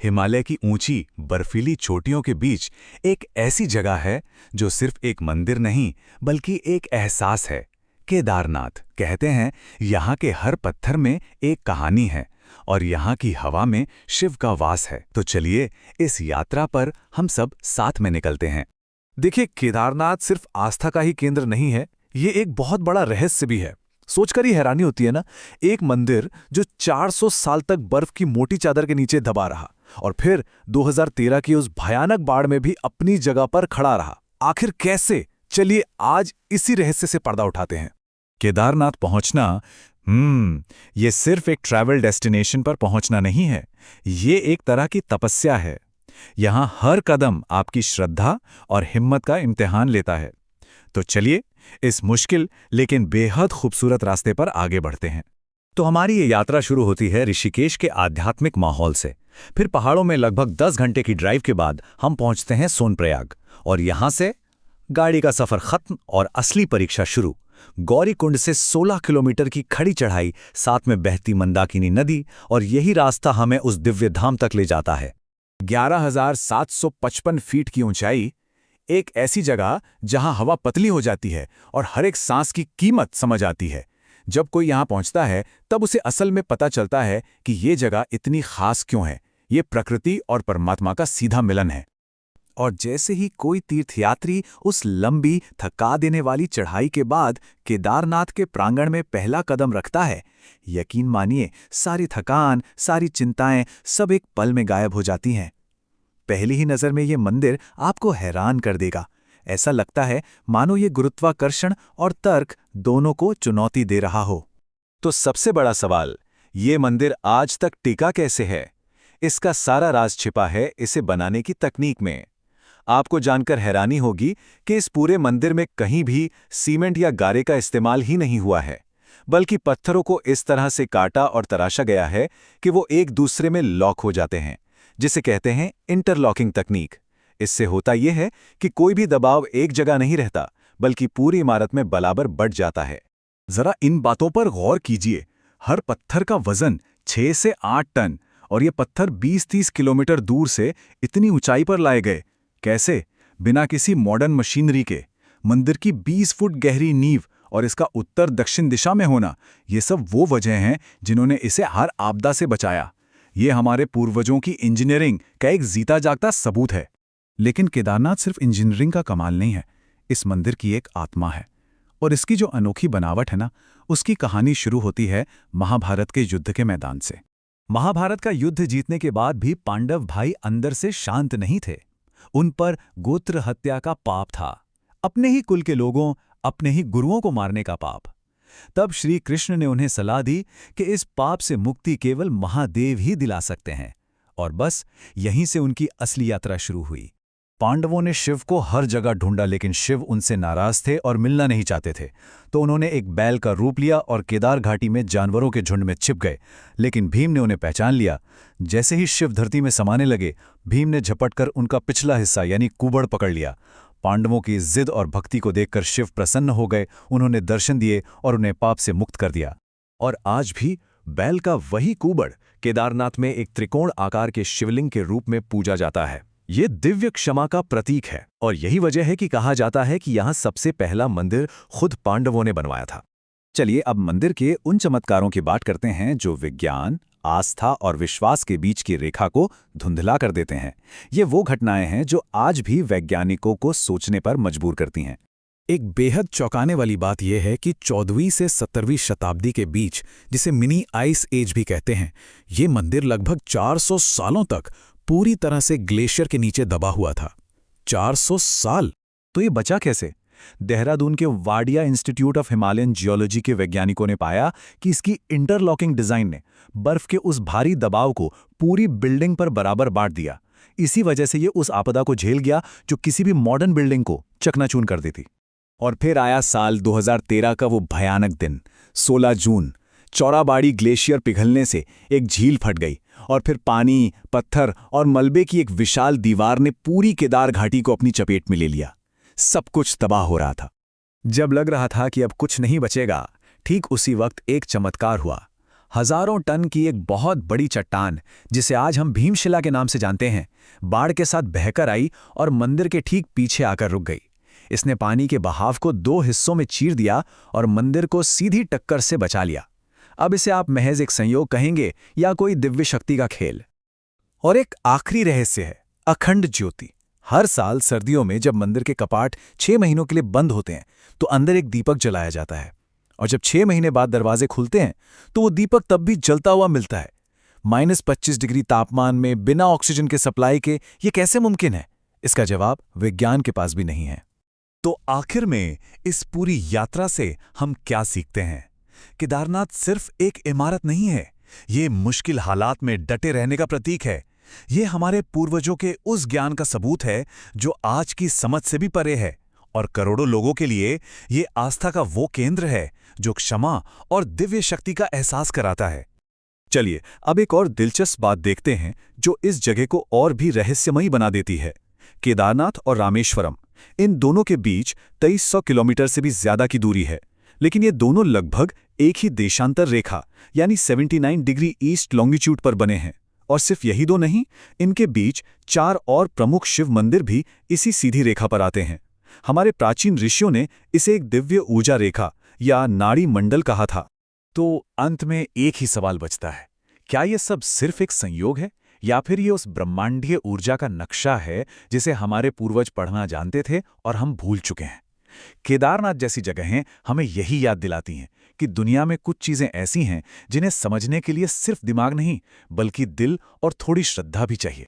हिमालय की ऊंची बर्फीली चोटियों के बीच एक ऐसी जगह है जो सिर्फ एक मंदिर नहीं बल्कि एक एहसास है। केदारनाथ कहते हैं यहाँ के हर पत्थर में एक कहानी है और यहाँ की हवा में शिव का वास है। तो चलिए इस यात्रा पर हम सब साथ में निकलते हैं। देखिए, केदारनाथ सिर्फ आस्था का ही केंद्र नहीं है, ये एक बहुत बड़ा रहस्य भी है। सोचकर ही हैरानी होती है ना, एक मंदिर जो 400 साल तक बर्फ की मोटी चादर के नीचे दबा रहा और फिर 2013 की उस भयानक बाढ़ में भी अपनी जगह पर खड़ा रहा। आखिर कैसे? चलिए आज इसी रहस्य से पर्दा उठाते हैं। केदारनाथ पहुंचना ये सिर्फ एक ट्रैवल डेस्टिनेशन पर पहुंचना नहीं है, ये एक तरह की तपस्या है। यहां हर कदम आपकी श्रद्धा और हिम्मत का इम्तिहान लेता है। तो चलिए इस मुश्किल लेकिन बेहद खूबसूरत रास्ते पर आगे बढ़ते हैं। तो हमारी ये यात्रा शुरू होती है ऋषिकेश के आध्यात्मिक माहौल से। फिर पहाड़ों में लगभग 10 घंटे की ड्राइव के बाद हम पहुंचते हैं सोनप्रयाग और यहां से गाड़ी का सफर खत्म और असली परीक्षा शुरू। गौरीकुंड से 16 किलोमीटर की खड़ी चढ़ाई, साथ में बहती मंदाकिनी नदी, और यही रास्ता हमें उस दिव्य धाम तक ले जाता है। 11,755 फीट की ऊंचाई, एक ऐसी जगह जहां हवा पतली हो जाती है और हर एक सांस की कीमत समझ आती है। जब कोई यहां पहुंचता है तब उसे असल में पता चलता है कि ये जगह इतनी खास क्यों है। ये प्रकृति और परमात्मा का सीधा मिलन है। और जैसे ही कोई तीर्थयात्री उस लंबी थका देने वाली चढ़ाई के बाद केदारनाथ के प्रांगण में पहला कदम रखता है, यकीन मानिए सारी थकान, सारी चिंताएं सब एक पल में गायब हो जाती हैं। पहली ही नज़र में ये मंदिर आपको हैरान कर देगा। ऐसा लगता है मानो ये गुरुत्वाकर्षण और तर्क दोनों को चुनौती दे रहा हो। तो सबसे बड़ा सवाल, ये मंदिर आज तक टिका कैसे है? इसका सारा राज छिपा है इसे बनाने की तकनीक में। आपको जानकर हैरानी होगी कि इस पूरे मंदिर में कहीं भी सीमेंट या गारे का इस्तेमाल ही नहीं हुआ है, बल्कि पत्थरों को इस तरह से काटा और तराशा गया है कि वो एक दूसरे में लॉक हो जाते हैं, जिसे कहते हैं इंटरलॉकिंग तकनीक। इससे होता यह है कि कोई भी दबाव एक जगह नहीं रहता, बल्कि पूरी इमारत में बराबर बढ़ जाता है। जरा इन बातों पर गौर कीजिए। हर पत्थर का वजन 6 से 8 टन, और ये पत्थर 20-30 किलोमीटर दूर से इतनी ऊंचाई पर लाए गए। कैसे? बिना किसी मॉडर्न मशीनरी के। मंदिर की 20 फुट गहरी नींव और इसका उत्तर दक्षिण दिशा में होना, ये सब वो वजह हैं जिन्होंने इसे हर आपदा से बचाया। ये हमारे पूर्वजों की इंजीनियरिंग का एक जीता जागता सबूत है। लेकिन केदारनाथ सिर्फ इंजीनियरिंग का कमाल नहीं है, इस मंदिर की एक आत्मा है। और इसकी जो अनोखी बनावट है ना, उसकी कहानी शुरू होती है महाभारत के युद्ध के मैदान से। महाभारत का युद्ध जीतने के बाद भी पांडव भाई अंदर से शांत नहीं थे। उन पर गोत्र हत्या का पाप था, अपने ही कुल के लोगों, अपने ही गुरुओं को मारने का पाप। तब श्री कृष्ण ने उन्हें सलाह दी कि इस पाप से मुक्ति केवल महादेव ही दिला सकते हैं। और बस यहीं से उनकी असली यात्रा शुरू हुई। पांडवों ने शिव को हर जगह ढूंढा, लेकिन शिव उनसे नाराज थे और मिलना नहीं चाहते थे। तो उन्होंने एक बैल का रूप लिया और केदार घाटी में जानवरों के झुंड में छिप गए। लेकिन भीम ने उन्हें पहचान लिया। जैसे ही शिव धरती में समाने लगे, भीम ने झपटकर उनका पिछला हिस्सा यानी कुबड़ पकड़ लिया। पांडवों की जिद और भक्ति को देखकर शिव प्रसन्न हो गए। उन्होंने दर्शन दिए और उन्हें पाप से मुक्त कर दिया। और आज भी बैल का वही कुबड़ केदारनाथ में एक त्रिकोण आकार के शिवलिंग के रूप में पूजा जाता है। ये दिव्य क्षमा का प्रतीक है और यही वजह है कि कहा जाता है कि यहाँ सबसे पहला मंदिर खुद पांडवों ने बनवाया था। चलिए अब मंदिर के उन चमत्कारों की बात करते हैं जो विज्ञान, आस्था और विश्वास के बीच की रेखा को धुंधला कर देते हैं। ये वो घटनाएं हैं जो आज भी वैज्ञानिकों को सोचने पर मजबूर करती हैं। एक बेहद चौंकाने वाली बात यह है कि 14वीं से 17वीं शताब्दी के बीच, जिसे मिनी आइस एज भी कहते हैं, ये मंदिर लगभग 400 सालों तक पूरी तरह से ग्लेशियर के नीचे दबा हुआ था। 400 साल! तो ये बचा कैसे? देहरादून के Wadia institute of Himalayan geology के वैज्ञानिकों ने पाया कि इसकी इंटरलॉकिंग डिजाइन ने बर्फ के उस भारी दबाव को पूरी बिल्डिंग पर बराबर बांट दिया। इसी वजह से ये उस आपदा को झेल गया जो किसी भी मॉडर्न बिल्डिंग को चकनाचूर कर देती। और फिर आया साल 2013 का वो भयानक दिन, 16 जून। चौराबाड़ी ग्लेशियर पिघलने से एक झील फट गई और फिर पानी, पत्थर और मलबे की एक विशाल दीवार ने पूरी केदार घाटी को अपनी चपेट में ले लिया। सब कुछ तबाह हो रहा था। जब लग रहा था कि अब कुछ नहीं बचेगा, ठीक उसी वक्त एक चमत्कार हुआ। हजारों टन की एक बहुत बड़ी चट्टान, जिसे आज हम भीमशिला के नाम से जानते हैं, बाढ़ के साथ बहकर आई और मंदिर के ठीक पीछे आकर रुक गई। इसने पानी के बहाव को 2 हिस्सों में चीर दिया और मंदिर को सीधी टक्कर से बचा लिया। अब इसे आप महज एक संयोग कहेंगे या कोई दिव्य शक्ति का खेल। और एक आखिरी रहस्य है, अखंड ज्योति। हर साल सर्दियों में जब मंदिर के कपाट 6 महीनों के लिए बंद होते हैं तो अंदर एक दीपक जलाया जाता है, और जब 6 महीने बाद दरवाजे खुलते हैं तो वो दीपक तब भी जलता हुआ मिलता है। -25 डिग्री तापमान में बिना ऑक्सीजन के सप्लाई के ये कैसे मुमकिन है? इसका जवाब विज्ञान के पास भी नहीं है। तो आखिर में इस पूरी यात्रा से हम क्या सीखते हैं? केदारनाथ सिर्फ एक इमारत नहीं है, ये मुश्किल हालात में डटे रहने का प्रतीक है। ये हमारे पूर्वजों के उस ज्ञान का सबूत है जो आज की समझ से भी परे है, और करोड़ों लोगों के लिए ये आस्था का वो केंद्र है जो क्षमा और दिव्य शक्ति का एहसास कराता है। चलिए अब एक और दिलचस्प बात देखते हैं जो इस जगह को और भी रहस्यमयी बना देती है। केदारनाथ और रामेश्वरम, इन दोनों के बीच 2300 किलोमीटर से भी ज्यादा की दूरी है, लेकिन ये दोनों लगभग एक ही देशांतर रेखा यानी 79 डिग्री ईस्ट लॉन्गिट्यूड पर बने हैं। और सिर्फ यही दो नहीं, इनके बीच 4 और प्रमुख शिव मंदिर भी इसी सीधी रेखा पर आते हैं। हमारे प्राचीन ऋषियों ने इसे एक दिव्य ऊर्जा रेखा या नाड़ी मंडल कहा था। तो अंत में एक ही सवाल बचता है, क्या ये सब सिर्फ एक संयोग है या फिर ये उस ब्रह्मांडीय ऊर्जा का नक्शा है जिसे हमारे पूर्वज पढ़ना जानते थे और हम भूल चुके हैं? केदारनाथ जैसी जगहें हमें यही याद दिलाती हैं कि दुनिया में कुछ चीजें ऐसी हैं जिन्हें समझने के लिए सिर्फ दिमाग नहीं बल्कि दिल और थोड़ी श्रद्धा भी चाहिए।